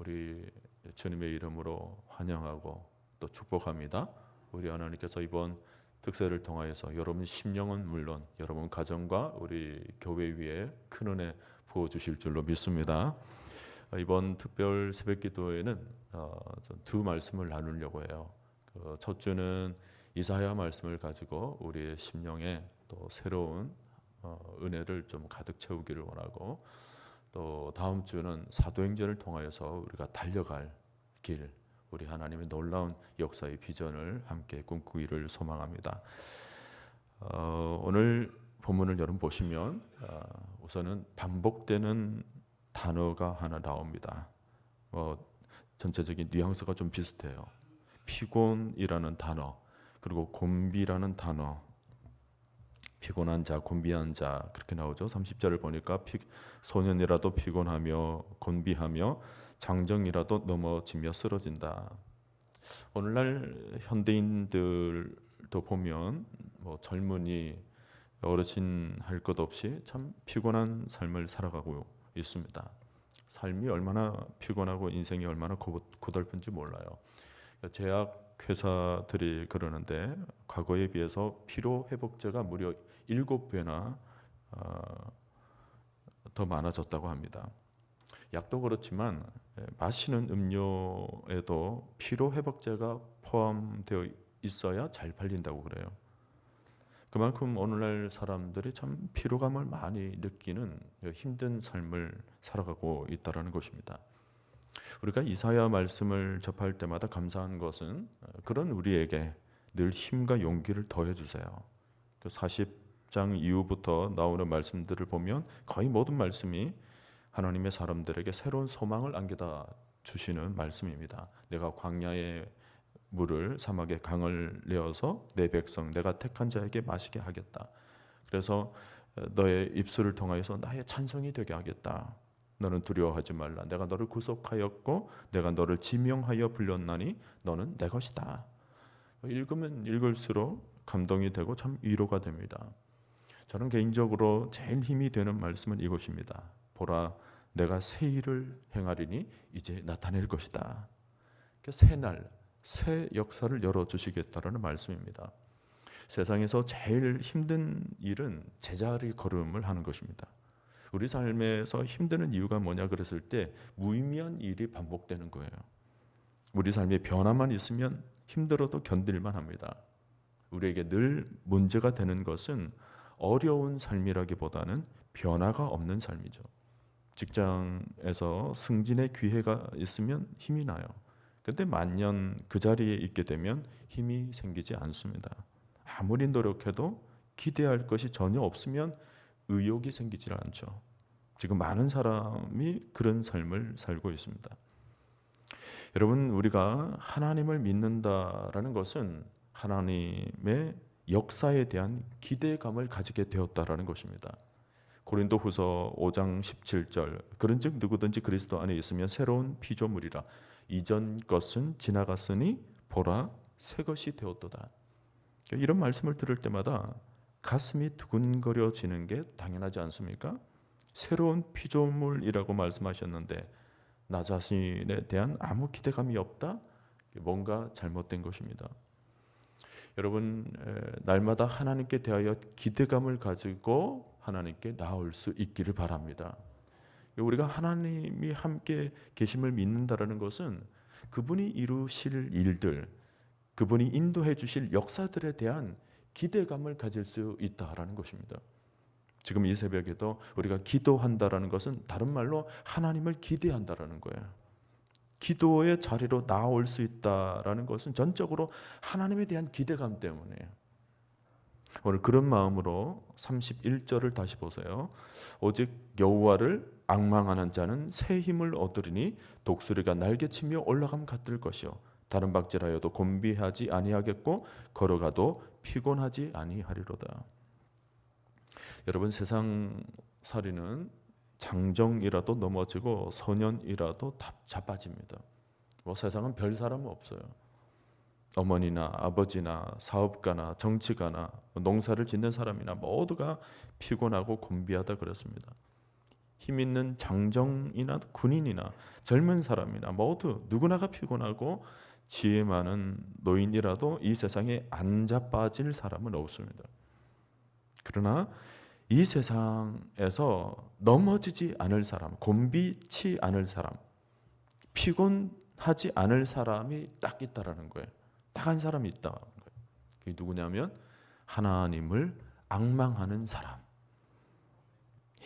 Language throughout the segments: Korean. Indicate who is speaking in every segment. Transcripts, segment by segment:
Speaker 1: 우리 주님의 이름으로 환영하고 또 축복합니다. 우리 하나님께서 이번 특세를 통하여서 여러분 심령은 물론 여러분 가정과 우리 교회 위에 큰 은혜 부어주실 줄로 믿습니다. 이번 특별 새벽기도에는 두 말씀을 나누려고 해요. 첫 주는 이사야 말씀을 가지고 우리의 심령에 또 새로운 은혜를 좀 가득 채우기를 원하고, 또 다음 주는 사도행전을 통하여서 우리가 달려갈 길, 우리 하나님의 놀라운 역사의 비전을 함께 꿈꾸기를 소망합니다. 오늘 본문을 여러분 보시면 우선은 반복되는 단어가 하나 나옵니다. 전체적인 뉘앙스가 좀 비슷해요. 피곤이라는 단어, 그리고 곤비라는 단어, 피곤한 자, 곤비한 자, 그렇게 나오죠. 30절을 보니까 소년이라도 피곤하며 곤비하며 장정이라도 넘어지며 쓰러진다. 오늘날 현대인들도 보면 젊은이, 어르신 할 것 없이 참 피곤한 삶을 살아가고 있습니다. 삶이 얼마나 피곤하고 인생이 얼마나 고달픈지 몰라요. 제약회사들이 그러는데 과거에 비해서 피로회복제가 무려 7배나 더 많아졌다고 합니다. 약도 그렇지만 마시는 음료에도 피로회복제가 포함되어 있어야 잘 팔린다고 그래요. 그만큼 오늘날 사람들이 참 피로감을 많이 느끼는 힘든 삶을 살아가고 있다는 것입니다. 우리가 이사야 말씀을 접할 때마다 감사한 것은 그런 우리에게 늘 힘과 용기를 더해 주세요. 40장 이후부터 나오는 말씀들을 보면 거의 모든 말씀이 하나님의 사람들에게 새로운 소망을 안겨다 주시는 말씀입니다. 내가 광야의 물을 사막의 강을 내어서 내 백성 내가 택한 자에게 마시게 하겠다. 그래서 너의 입술을 통하여서 나의 찬송이 되게 하겠다. 너는 두려워하지 말라. 내가 너를 구속하였고 내가 너를 지명하여 불렀나니 너는 내 것이다. 읽으면 읽을수록 감동이 되고 참 위로가 됩니다. 저는 개인적으로 제일 힘이 되는 말씀은 이것입니다. 보라, 내가 새 일을 행하리니 이제 나타낼 것이다. 새 날, 새 역사를 열어주시겠다라는 말씀입니다. 세상에서 제일 힘든 일은 제자리 걸음을 하는 것입니다. 우리 삶에서 힘드는 이유가 뭐냐 그랬을 때 무의미한 일이 반복되는 거예요. 우리 삶에 변화만 있으면 힘들어도 견딜만 합니다. 우리에게 늘 문제가 되는 것은 어려운 삶이라기보다는 변화가 없는 삶이죠. 직장에서 승진의 기회가 있으면 힘이 나요. 그런데 만년 그 자리에 있게 되면 힘이 생기지 않습니다. 아무리 노력해도 기대할 것이 전혀 없으면 의욕이 생기질 않죠. 지금 많은 사람이 그런 삶을 살고 있습니다. 여러분, 우리가 하나님을 믿는다라는 것은 하나님의 역사에 대한 기대감을 가지게 되었다라는 것입니다. 고린도후서 5장 17절, 그런즉 누구든지 그리스도 안에 있으면 새로운 피조물이라. 이전 것은 지나갔으니 보라 새 것이 되었도다. 이런 말씀을 들을 때마다 가슴이 두근거려지는 게 당연하지 않습니까? 새로운 피조물이라고 말씀하셨는데 나 자신에 대한 아무 기대감이 없다? 뭔가 잘못된 것입니다. 여러분, 날마다 하나님께 대하여 기대감을 가지고 하나님께 나올 수 있기를 바랍니다. 우리가 하나님이 함께 계심을 믿는다라는 것은 그분이 이루실 일들, 그분이 인도해 주실 역사들에 대한 기대감을 가질 수 있다라는 것입니다. 지금 이 새벽에도 우리가 기도한다라는 것은 다른 말로 하나님을 기대한다라는 거예요. 기도의 자리로 나올 수 있다라는 것은 전적으로 하나님에 대한 기대감 때문이에요. 오늘 그런 마음으로 31절을 다시 보세요. 오직 여호와를 앙망하는 자는 새 힘을 얻으리니 독수리가 날개치며 올라감 같을 것이요 다른 박질하여도 곤비하지 아니하겠고 걸어가도 피곤하지 아니하리로다. 여러분, 세상살이는 장정이라도 넘어지고 소년이라도 자빠집니다. 세상은 별 사람은 없어요. 어머니나 아버지나 사업가나 정치가나 농사를 짓는 사람이나 모두가 피곤하고 곤비하다 그렇습니다. 힘 있는 장정이나 군인이나 젊은 사람이나 모두 누구나가 피곤하고 지혜 많은 노인이라도 이 세상에 안 자빠질 사람은 없습니다. 그러나 이 세상에서 넘어지지 않을 사람, 곤비치 않을 사람, 피곤하지 않을 사람이 딱 있다라는 거예요. 딱 한 사람이 있다는 거예요. 그게 누구냐면 하나님을 앙망하는 사람.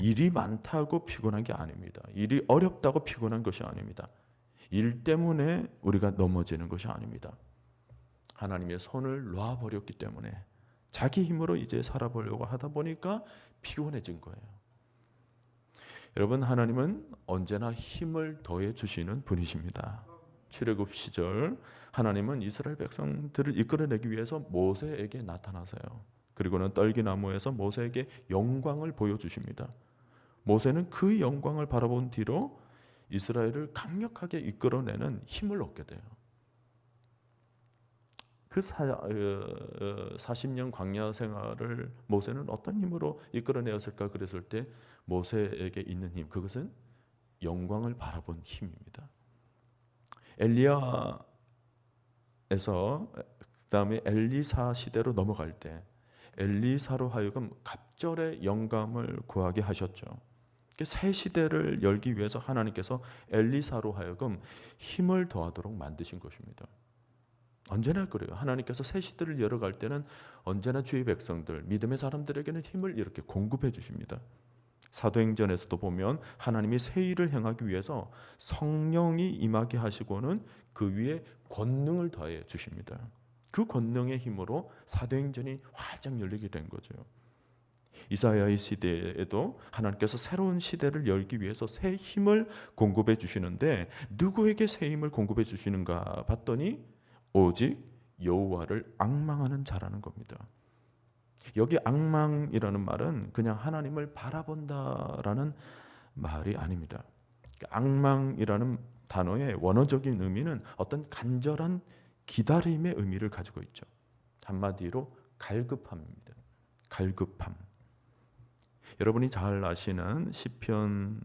Speaker 1: 일이 많다고 피곤한 게 아닙니다. 일이 어렵다고 피곤한 것이 아닙니다. 일 때문에 우리가 넘어지는 것이 아닙니다. 하나님의 손을 놔버렸기 때문에 자기 힘으로 이제 살아보려고 하다 보니까 피곤해진 거예요. 여러분, 하나님은 언제나 힘을 더해 주시는 분이십니다. 출애굽 시절 하나님은 이스라엘 백성들을 이끌어내기 위해서 모세에게 나타나세요. 그리고는 떨기나무에서 모세에게 영광을 보여주십니다. 모세는 그 영광을 바라본 뒤로 이스라엘을 강력하게 이끌어내는 힘을 얻게 돼요. 그 40년 광야 생활을 모세는 어떤 힘으로 이끌어내었을까 그랬을 때 모세에게 있는 힘, 그것은 영광을 바라본 힘입니다. 엘리야에서 그다음에 엘리사 시대로 넘어갈 때 엘리사로 하여금 갑절의 영감을 구하게 하셨죠. 새 시대를 열기 위해서 하나님께서 엘리사로 하여금 힘을 더하도록 만드신 것입니다. 언제나 그래요. 하나님께서 새 시대를 열어갈 때는 언제나 주의 백성들, 믿음의 사람들에게는 힘을 이렇게 공급해 주십니다. 사도행전에서도 보면 하나님이 새 일을 행하기 위해서 성령이 임하게 하시고는 그 위에 권능을 더해 주십니다. 그 권능의 힘으로 사도행전이 활짝 열리게 된 거죠. 이사야의 시대에도 하나님께서 새로운 시대를 열기 위해서 새 힘을 공급해 주시는데 누구에게 새 힘을 공급해 주시는가 봤더니 오직 여호와를 앙망하는 자라는 겁니다. 여기 앙망이라는 말은 그냥 하나님을 바라본다라는 말이 아닙니다. 앙망이라는 단어의 원어적인 의미는 어떤 간절한 기다림의 의미를 가지고 있죠. 한마디로 갈급함입니다. 갈급함. 여러분이 잘 아시는 시편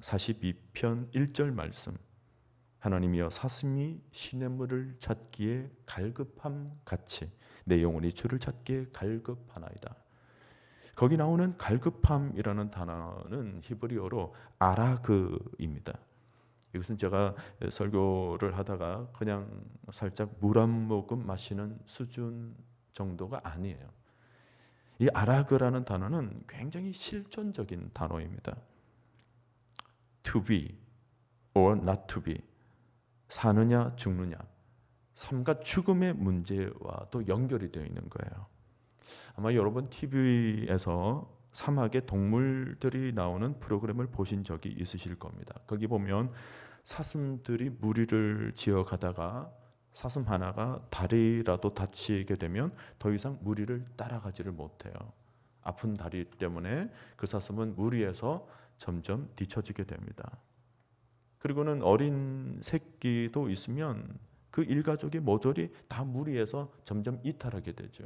Speaker 1: 42편 1절 말씀, 하나님이여 사슴이 시냇물을 찾기에 갈급함 같이 내 영혼이 주를 찾기에 갈급하나이다. 거기 나오는 갈급함이라는 단어는 히브리어로 아라그입니다. 이것은 제가 설교를 하다가 그냥 살짝 물 한 모금 마시는 수준 정도가 아니에요. 이 아라그라는 단어는 굉장히 실존적인 단어입니다. To be or not to be, 사느냐 죽느냐, 삶과 죽음의 문제와 또 연결이 되어 있는 거예요. 아마 여러분 TV에서 사막의 동물들이 나오는 프로그램을 보신 적이 있으실 겁니다. 거기 보면 사슴들이 무리를 지어 가다가 사슴 하나가 다리라도 다치게 되면 더 이상 무리를 따라가지를 못해요. 아픈 다리 때문에 그 사슴은 무리에서 점점 뒤처지게 됩니다. 그리고는 어린 새끼도 있으면 그 일가족이 모조리 다 무리에서 점점 이탈하게 되죠.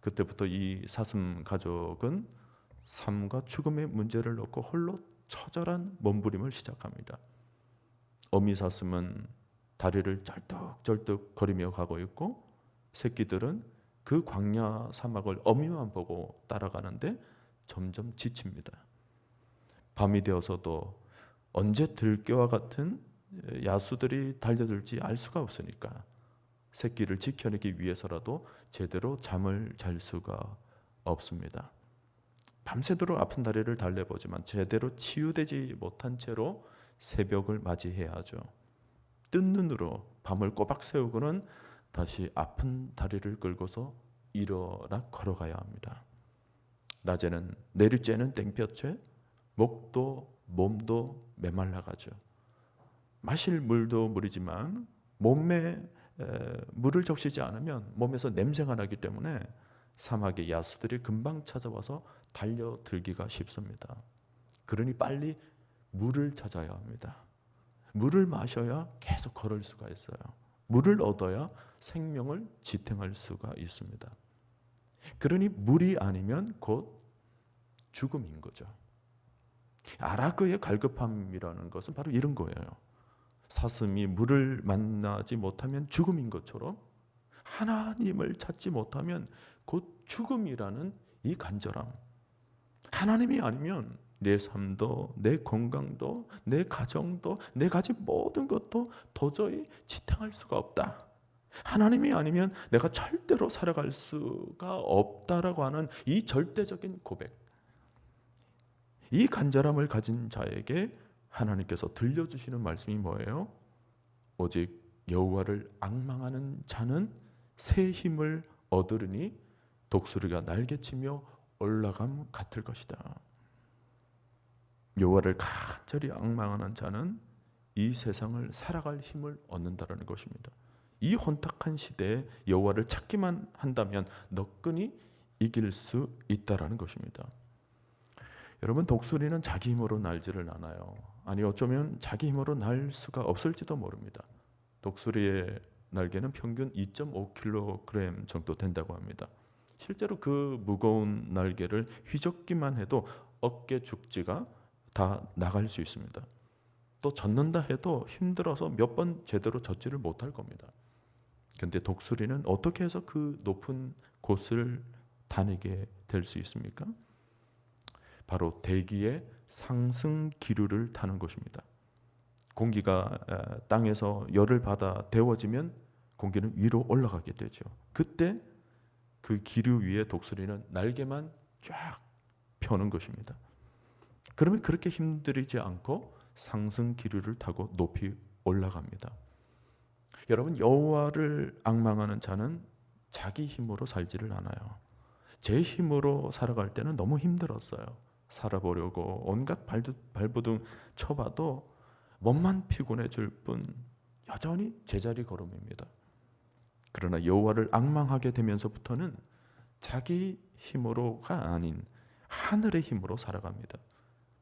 Speaker 1: 그때부터 이 사슴 가족은 삶과 죽음의 문제를 놓고 홀로 처절한 몸부림을 시작합니다. 어미 사슴은 다리를 쩔뚝쩔뚝 거리며 가고 있고 새끼들은 그 광야 사막을 어미만 보고 따라가는데 점점 지칩니다. 밤이 되어서도 언제 들깨와 같은 야수들이 달려들지 알 수가 없으니까 새끼를 지켜내기 위해서라도 제대로 잠을 잘 수가 없습니다. 밤새도록 아픈 다리를 달래보지만 제대로 치유되지 못한 채로 새벽을 맞이해야 하죠. 뜬 눈으로 밤을 꼬박 새우고는 다시 아픈 다리를 끌고서 일어나 걸어가야 합니다. 낮에는 내리쬐는 땡볕에 목도 몸도 메말라가죠. 마실 물도 물이지만 몸에 물을 적시지 않으면 몸에서 냄새가 나기 때문에 사막의 야수들이 금방 찾아와서 달려들기가 쉽습니다. 그러니 빨리 물을 찾아야 합니다. 물을 마셔야 계속 걸을 수가 있어요. 물을 얻어야 생명을 지탱할 수가 있습니다. 그러니 물이 아니면 곧 죽음인 거죠. 아라그의 갈급함이라는 것은 바로 이런 거예요. 사슴이 물을 만나지 못하면 죽음인 것처럼 하나님을 찾지 못하면 곧 죽음이라는 이 간절함. 하나님이 아니면 내 삶도, 내 건강도, 내 가정도, 내 가진 모든 것도 도저히 지탱할 수가 없다. 하나님이 아니면 내가 절대로 살아갈 수가 없다라고 하는 이 절대적인 고백. 이 간절함을 가진 자에게 하나님께서 들려주시는 말씀이 뭐예요? 오직 여호와를 앙망하는 자는 새 힘을 얻으리니 독수리가 날개치며 올라감 같을 것이다. 여호와를 간절히 앙망하는 자는 이 세상을 살아갈 힘을 얻는다라는 것입니다. 이 혼탁한 시대에 여호와를 찾기만 한다면 너끈히 이길 수 있다라는 것입니다. 여러분, 독수리는 자기 힘으로 날지를 않아요. 아니, 어쩌면 자기 힘으로 날 수가 없을지도 모릅니다. 독수리의 날개는 평균 2.5kg 정도 된다고 합니다. 실제로 그 무거운 날개를 휘젓기만 해도 어깨 죽지가 다 나갈 수 있습니다. 또 젓는다 해도 힘들어서 몇 번 제대로 젓지를 못할 겁니다. 그런데 독수리는 어떻게 해서 그 높은 곳을 다니게 될 수 있습니까? 바로 대기의 상승 기류를 타는 것입니다. 공기가 땅에서 열을 받아 데워지면 공기는 위로 올라가게 되죠. 그때 그 기류 위에 독수리는 날개만 쫙 펴는 것입니다. 그러면 그렇게 힘들이지 않고 상승 기류를 타고 높이 올라갑니다. 여러분, 여호와를 앙망하는 자는 자기 힘으로 살지를 않아요. 제 힘으로 살아갈 때는 너무 힘들었어요. 살아보려고 온갖 발버둥 쳐봐도 몸만 피곤해질 뿐 여전히 제자리 걸음입니다. 그러나 여호와를 앙망하게 되면서부터는 자기 힘으로가 아닌 하늘의 힘으로 살아갑니다.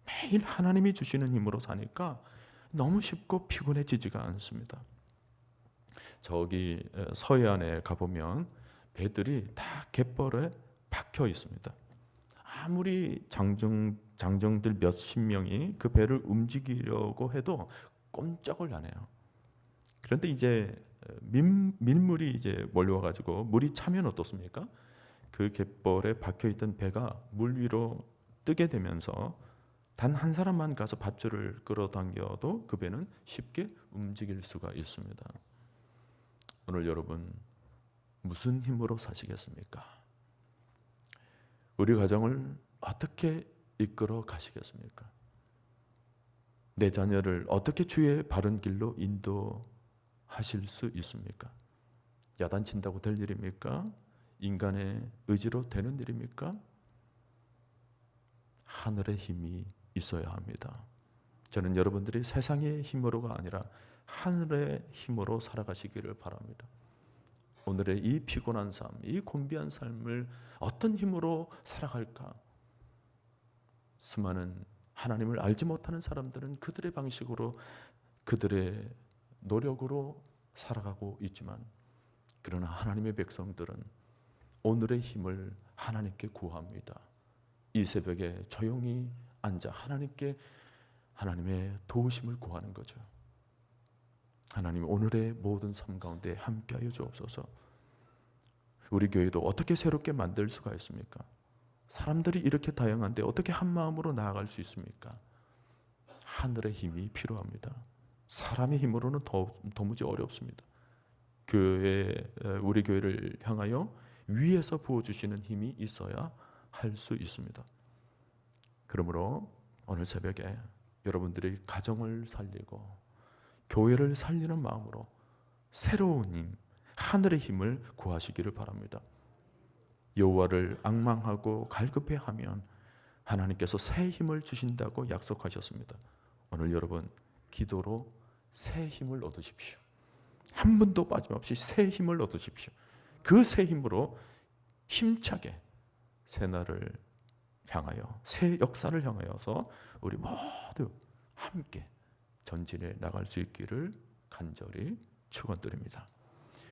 Speaker 1: 매일 하나님이 주시는 힘으로 사니까 너무 쉽고 피곤해지지가 않습니다. 저기 서해안에 가보면 배들이 다 갯벌에 박혀 있습니다. 아무리 장정들 몇십 명이 그 배를 움직이려고 해도 꼼짝을 안 해요. 그런데 이제 민물이 이제 몰려와 가지고 물이 차면 어떻습니까? 그 갯벌에 박혀 있던 배가 물 위로 뜨게 되면서 단 한 사람만 가서 밧줄을 끌어당겨도 그 배는 쉽게 움직일 수가 있습니다. 오늘 여러분, 무슨 힘으로 사시겠습니까? 우리 가정을 어떻게 이끌어 가시겠습니까? 내 자녀를 어떻게 주의 바른 길로 인도하실 수 있습니까? 야단친다고 될 일입니까? 인간의 의지로 되는 일입니까? 하늘의 힘이 있어야 합니다. 저는 여러분들이 세상의 힘으로가 아니라 하늘의 힘으로 살아가시기를 바랍니다. 오늘의 이 피곤한 삶, 이 곤비한 삶을 어떤 힘으로 살아갈까? 수많은 하나님을 알지 못하는 사람들은 그들의 방식으로, 그들의 노력으로 살아가고 있지만, 그러나 하나님의 백성들은 오늘의 힘을 하나님께 구합니다. 이 새벽에 조용히 앉아 하나님의 도우심을 구하는 거죠. 하나님, 오늘의 모든 삶 가운데 함께하여 주옵소서. 우리 교회도 어떻게 새롭게 만들 수가 있습니까? 사람들이 이렇게 다양한데 어떻게 한 마음으로 나아갈 수 있습니까? 하늘의 힘이 필요합니다. 사람의 힘으로는 도무지 어렵습니다. 우리 교회를 향하여 위에서 부어주시는 힘이 있어야 할 수 있습니다. 그러므로 오늘 새벽에 여러분들이 가정을 살리고 교회를 살리는 마음으로 새로운 힘, 하늘의 힘을 구하시기를 바랍니다. 여호와를 앙망하고 갈급해하면 하나님께서 새 힘을 주신다고 약속하셨습니다. 오늘 여러분, 기도로 새 힘을 얻으십시오. 한 분도 빠짐없이 새 힘을 얻으십시오. 그 새 힘으로 힘차게 새 날을 향하여, 새 역사를 향하여서 우리 모두 함께 전진해 나갈 수 있기를 간절히 축원드립니다.